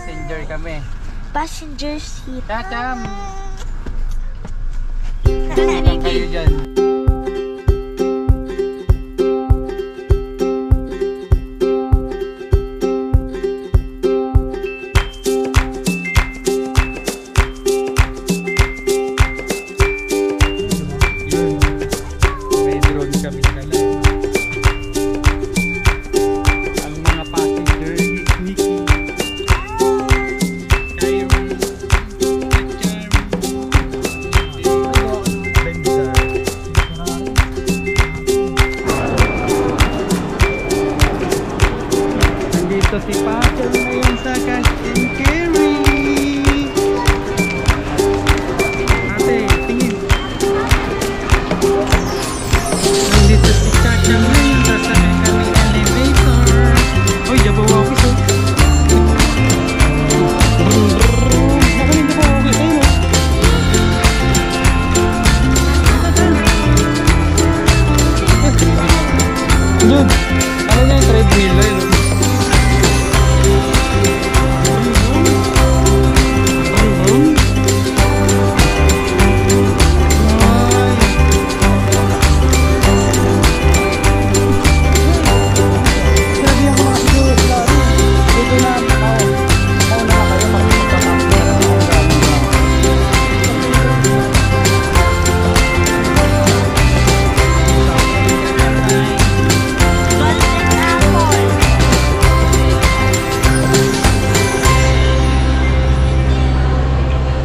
Passenger kami. Passenger seat. Chacham! Lang kayo dyan. Si Pacho ngayon sa cash and carry. Ate, tingin. Nandito si Chacha ngayon. Sasakay kami elevator. Uy, Jabo Walkies oh. Nakaling Jabo Walkies ayun oh. Dude, ano na yung treadmill ayun oh.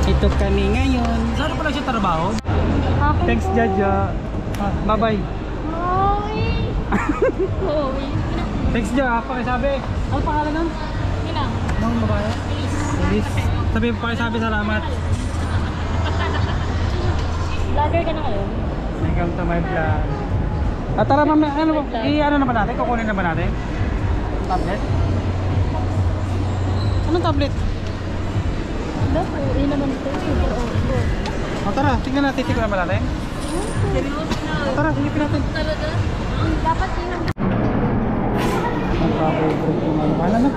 Ito kami ngayon. Saan pala siya trabaho? Thanks, Jaja. Bye-bye. Thanks, Jaja. Pakisabi. Ano pangalan nun? Ilang. Nung babae? Elise. Sabi pakisabi salamat. Vlogger ka na kayo? Welcome to my vlog. Tara mami, ano na ba natin? Kukunin na ba natin? Tablet? Anong tablet? Wala po, yun naman ito. O tara, tingnan natin, tingnan ba natin? O tara, silipin natin. Talaga? Dapat yun. Ang papaybreak yung ano. Ano na?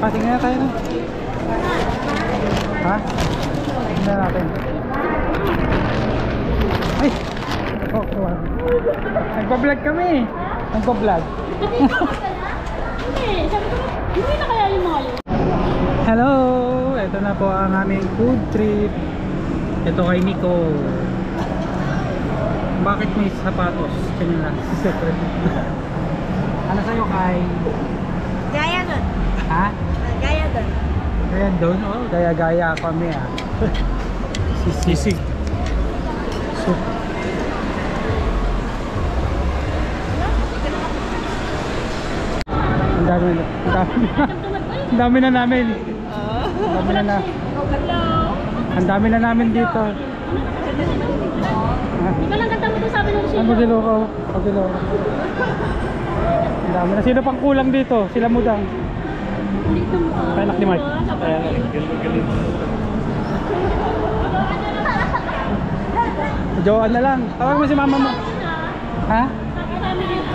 Tingnan na tayo na. Ha? Tingnan natin. Ay! Oh, kuha. Nagpa-vlog kami. Nagpa-vlog. Hindi, sabi ko, hindi na kaya yung mga yun. Hello! Ito na po ang aming food trip. Ito kay Nico. Bakit may sapatos? Kanya lang. Ano sa'yo kay? Gaya doon. Ha? Gaya doon. Gaya doon? Oh, gaya-gaya kami ah. Sisig. Soup. Ang dami na namin. Ang dami na namin dito. Di ba lang kanta mo ito sabi nung siya? Ang Magiloko. Ang dami na. Sino pang kulang dito? Sila Mudang. Dito mo. Kaya anak ni Mark. Joan na lang. Tawag mo si mama mo. Ha?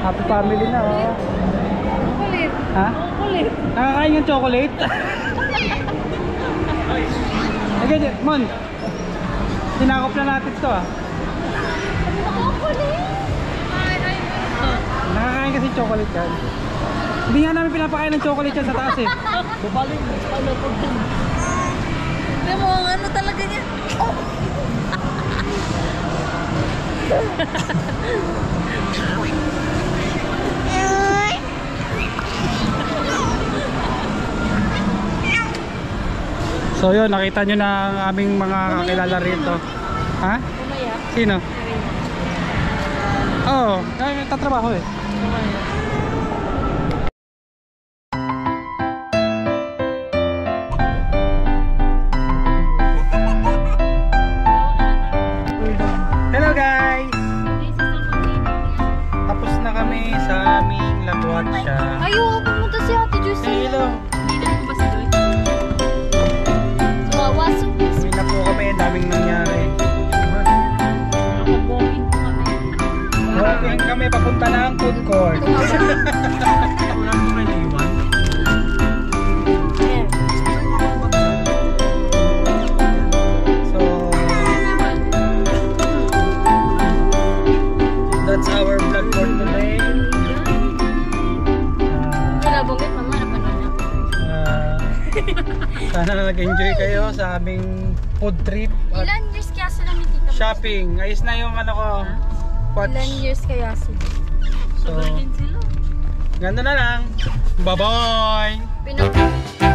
Happy family na oh. Kulit. Ha? Kulit. Nakakain yung chocolate? Okay, Mon. Sinakop na natin ito ah. Kulit. Nakakain kasi chocolate yan. Hindi nga namin pinapakain ng chocolate yan sa taas eh. Babaling. Ano po din? Hindi mo ang ano talaga niya. So yun, nakita nyo na ang aming mga kakilala rito. Ha? Umaya. Sino? Oo, tatrabaho eh. Hello guys! Tapos na kami sa aming Laguatsia. Ayaw, pumunta si Ate Juicy. Hello! Hindi na ito ba si Joy? Sumawaso. Uwi na po kami, daming nangyari. Walking po kami. Walking kami papunta ng food court. Ayan. Sana nag-enjoy kayo sa aming food trip at Ilan years kaya sila ni Tita Mo? shopping. Ayos na yung ano ko. Watch. Ilan years kaya sila? So, Sabay din sila. ganda na lang. Bye-bye! Pinag-